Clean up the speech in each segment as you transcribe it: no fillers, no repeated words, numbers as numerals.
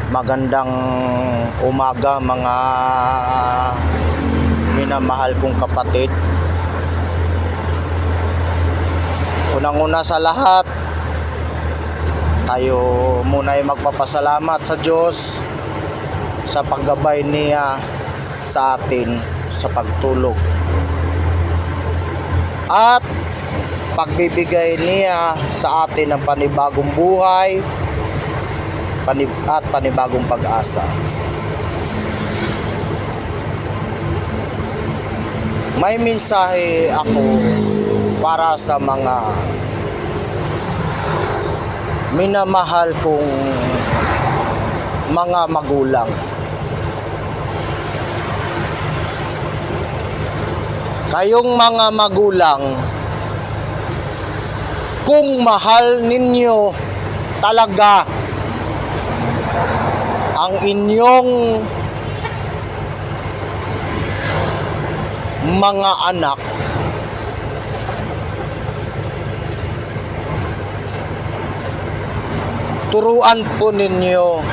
Magandang umaga mga minamahal kong kapatid. Unang-una sa lahat, tayo muna ay magpapasalamat sa Diyos sa paggabay niya sa atin sa pagtulog at pagbibigay niya sa atin ng panibagong buhay at panibagong pag-asa. May mensahe ako para sa mga minamahal kong mga magulang. Kayong mga magulang, kung mahal ninyo talaga ang inyong mga anak, turuan po ninyo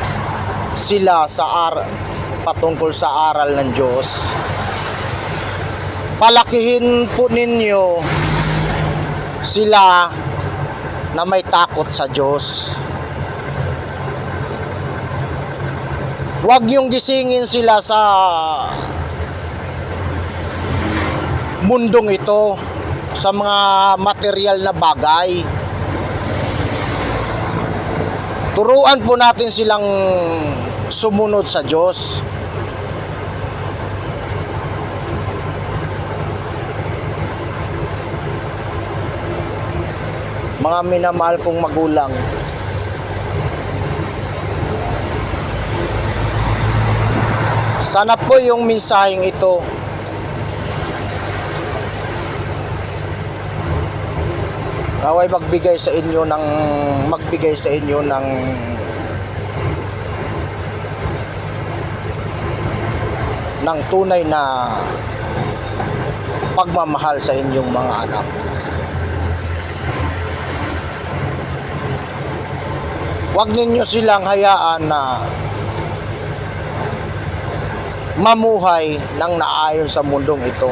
sila patungkol sa aral ng Diyos. Palakihin po ninyo sila na may takot sa Diyos. Huwag niyong gisingin sila sa mundong ito, sa mga material na bagay. Turuan po natin silang sumunod sa Diyos. Mga minamahal kong magulang, sana po yung mensaheng ito naway magbigay sa inyo ng tunay na pagmamahal sa inyong mga anak. Huwag ninyo silang hayaan na mamuhay ng naayon sa mundong ito.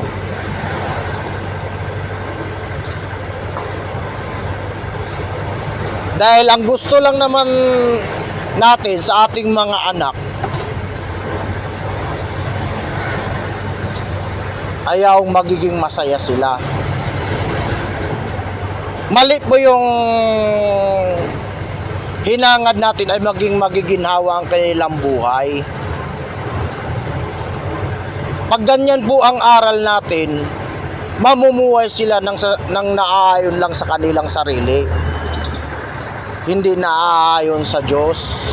Dahil ang gusto lang naman natin sa ating mga anak, ayaw magiging masaya sila. Mali po yung hinangad natin ay magiginhawa ang kanilang buhay. Pag ganyan po ang aral natin, mamumuhay sila ng naaayon lang sa kanilang sarili, hindi naaayon sa Diyos.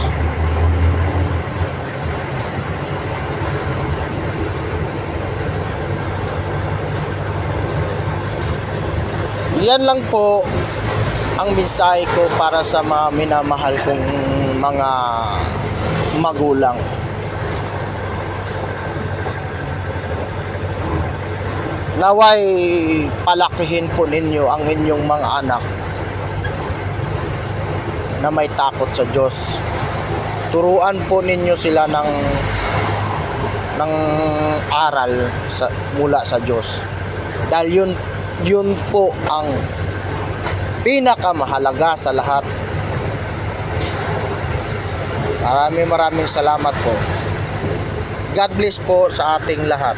Yan lang po ang mensahe ko para sa mga minamahal kong mga magulang. Naway palakihin po ninyo ang inyong mga anak na may takot sa Diyos. Turuan po ninyo sila ng aral mula sa Diyos. Dahil yun po ang pinakamahalaga sa lahat. Maraming salamat po. God bless po sa ating lahat.